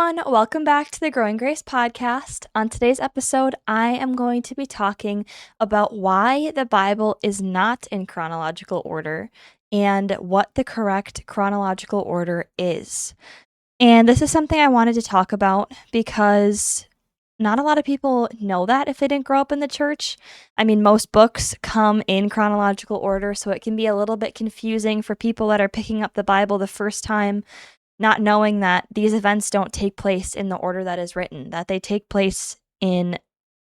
everyone. Welcome back to the Growing Grace podcast. On today's episode, I am going to be talking about why the Bible is not in chronological order and what the correct chronological order is. And this is something I wanted to talk about because not a lot of people know that if they didn't grow up in the church. I mean, most books come in chronological order, so it can be a little bit confusing for people that are picking up the Bible the first time, not knowing that these events don't take place in the order that is written, that they take place in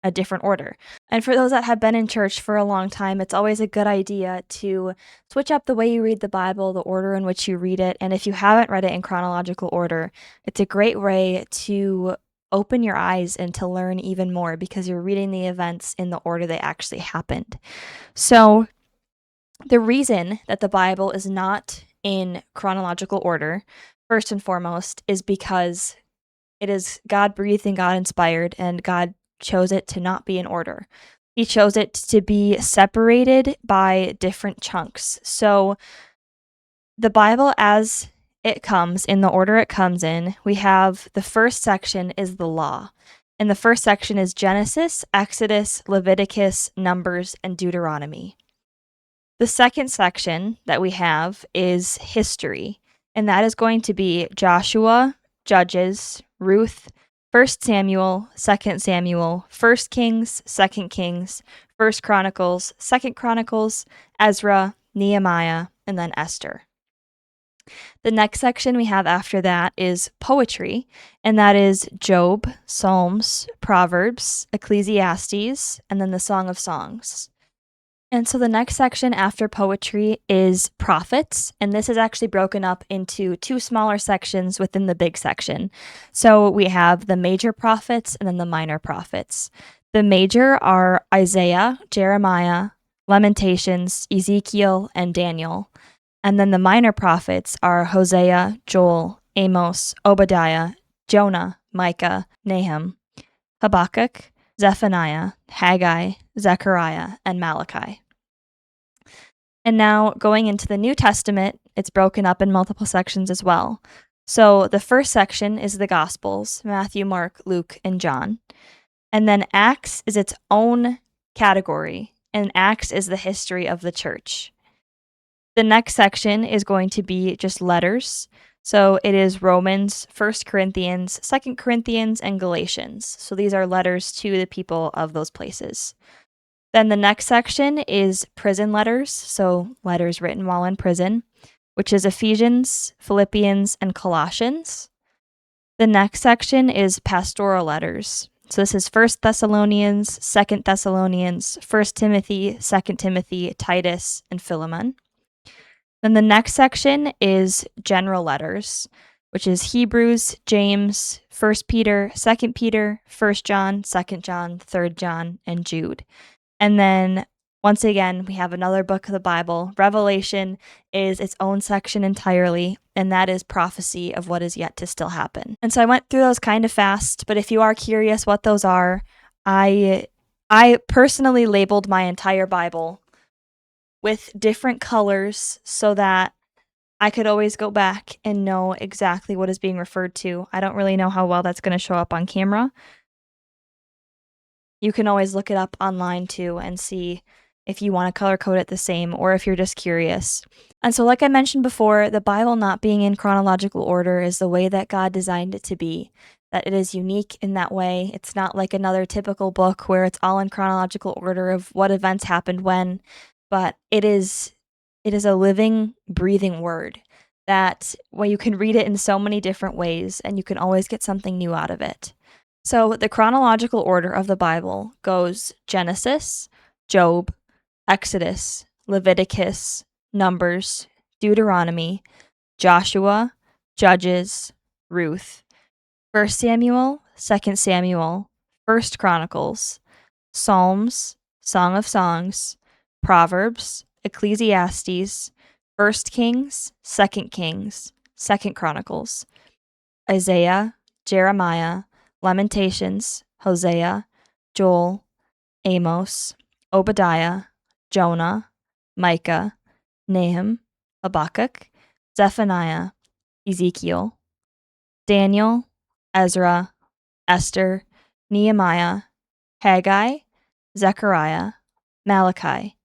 a different order. And for those that have been in church for a long time, it's always a good idea to switch up the way you read the Bible, the order in which you read it. And if you haven't read it in chronological order, it's a great way to open your eyes and to learn even more because you're reading the events in the order they actually happened. So, the reason that the Bible is not in chronological order, first and foremost, is because it is God breathed and God inspired, and God chose it to not be in order. He chose it to be separated by different chunks. So the Bible, as it comes, in the order it comes in, we have the first section is the law. And the first section is Genesis, Exodus, Leviticus, Numbers, and Deuteronomy. The second section that we have is history, and that is going to be Joshua, Judges, Ruth, 1 Samuel, 2 Samuel, 1 Kings, 2 Kings, 1 Chronicles, 2 Chronicles, Ezra, Nehemiah, and then Esther. The next section we have after that is poetry, and that is Job, Psalms, Proverbs, Ecclesiastes, and then the Song of Songs. And so the next section after poetry is prophets, and this is actually broken up into two smaller sections within the big section. So we have the major prophets and then the minor prophets. The major are Isaiah, Jeremiah, Lamentations, Ezekiel, and Daniel. And then the minor prophets are Hosea, Joel, Amos, Obadiah, Jonah, Micah, Nahum, Habakkuk, Zephaniah, Haggai, Zechariah, and Malachi. And now going into the New Testament, it's broken up in multiple sections as well. So the first section is the Gospels, Matthew, Mark, Luke, and John. And then Acts is its own category, and Acts is the history of the church. The next section is going to be just letters. So it is Romans, 1 Corinthians, 2 Corinthians, and Galatians. So these are letters to the people of those places. Then the next section is prison letters, so letters written while in prison, which is Ephesians, Philippians, and Colossians. The next section is pastoral letters. So this is 1 Thessalonians, 2 Thessalonians, 1 Timothy, 2 Timothy, Titus, and Philemon. Then the next section is general letters, which is Hebrews, James, 1 Peter, 2 Peter, 1 John, 2 John, 3 John, and Jude. And then, once again, we have another book of the Bible. Revelation is its own section entirely, and that is prophecy of what is yet to still happen. And so I went through those kind of fast, but if you are curious what those are, I personally labeled my entire Bible with different colors so that I could always go back and know exactly what is being referred to. I don't really know how well that's going to show up on camera. You can always look it up online too and see if you want to color code it the same or if you're just curious. And so, like I mentioned before, the Bible not being in chronological order is the way that God designed it to be, that it is unique in that way. It's not like another typical book where it's all in chronological order of what events happened when, but it is a living, breathing word that you can read it in so many different ways and you can always get something new out of it. So the chronological order of the Bible goes Genesis, Job, Exodus, Leviticus, Numbers, Deuteronomy, Joshua, Judges, Ruth, 1 Samuel, 2 Samuel, 1 Chronicles, Psalms, Song of Songs, Proverbs, Ecclesiastes, 1 Kings, 2 Kings, 2 Chronicles, Isaiah, Jeremiah, Lamentations, Hosea, Joel, Amos, Obadiah, Jonah, Micah, Nahum, Habakkuk, Zephaniah, Ezekiel, Daniel, Ezra, Esther, Nehemiah, Haggai, Zechariah, Malachi,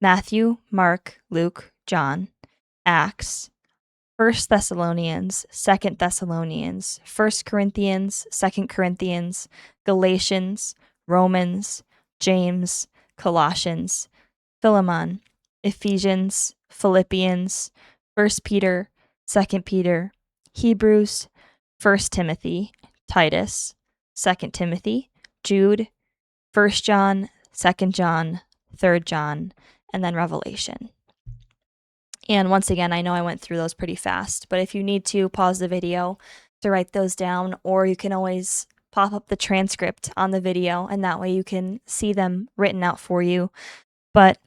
Matthew, Mark, Luke, John, Acts, 1 Thessalonians, 2 Thessalonians, 1 Corinthians, 2 Corinthians, Galatians, Romans, James, Colossians, Philemon, Ephesians, Philippians, 1 Peter, 2 Peter, Hebrews, 1 Timothy, Titus, 2 Timothy, Jude, 1 John, 2 John, 3 John, and then Revelation. And once again, I know I went through those pretty fast, but if you need to, pause the video to write those down, or you can always pop up the transcript on the video, and that way you can see them written out for you. But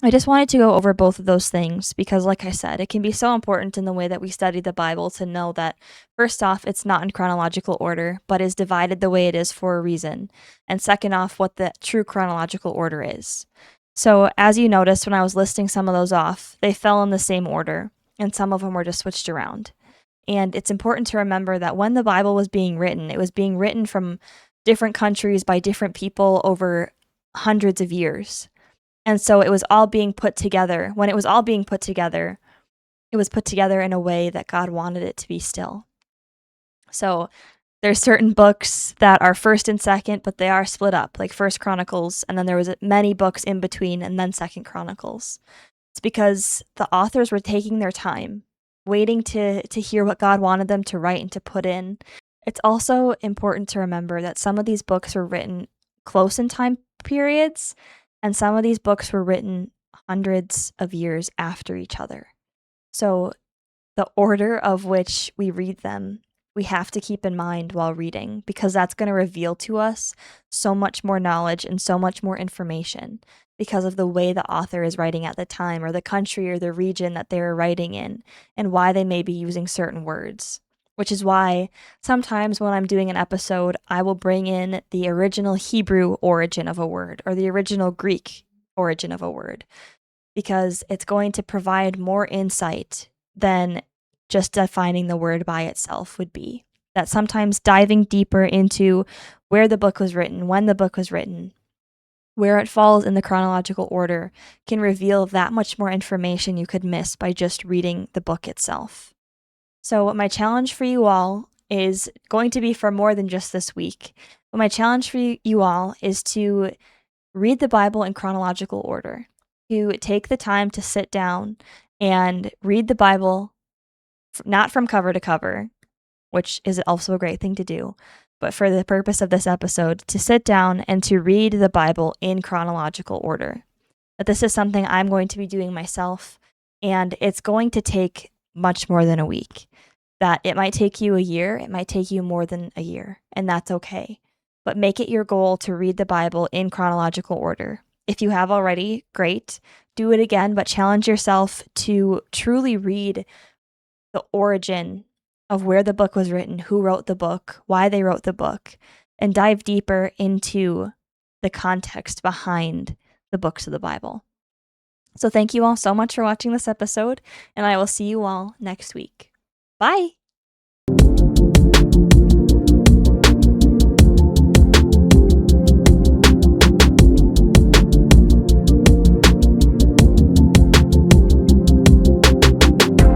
I just wanted to go over both of those things because, like I said, it can be so important in the way that we study the Bible to know that, first off, it's not in chronological order, but is divided the way it is for a reason. And second off, what the true chronological order is. So, as you noticed when I was listing some of those off, they fell in the same order, and some of them were just switched around. And it's important to remember that when the Bible was being written, it was being written from different countries by different people over hundreds of years. And so it was all being put together. When it was all being put together, it was put together in a way that God wanted it to be still. So there's certain books that are first and second, but they are split up, like First Chronicles, and then there was many books in between, and then Second Chronicles. It's because the authors were taking their time, waiting to hear what God wanted them to write and to put in. It's also important to remember that some of these books were written close in time periods, and some of these books were written hundreds of years after each other. So the order of which we read them, we have to keep in mind while reading, because that's going to reveal to us so much more knowledge and so much more information because of the way the author is writing at the time, or the country or the region that they're writing in, and why they may be using certain words. Which is why sometimes when I'm doing an episode, I will bring in the original Hebrew origin of a word or the original Greek origin of a word, because it's going to provide more insight than just defining the word by itself would be. That sometimes diving deeper into where the book was written, when the book was written, where it falls in the chronological order, can reveal that much more information you could miss by just reading the book itself. So my challenge for you all is going to be for more than just this week. But my challenge for you all is to read the Bible in chronological order, to take the time to sit down and read the Bible, not from cover to cover, which is also a great thing to do, but for the purpose of this episode, to sit down and to read the Bible in chronological order. But this is something I'm going to be doing myself, and it's going to take much more than a week. That it might take you a year, it might take you more than a year, and that's okay. But make it your goal to read the Bible in chronological order. If you have already, great. Do it again, but challenge yourself to truly read the origin of where the book was written, who wrote the book, why they wrote the book, and dive deeper into the context behind the books of the Bible. So thank you all so much for watching this episode, and I will see you all next week. Bye!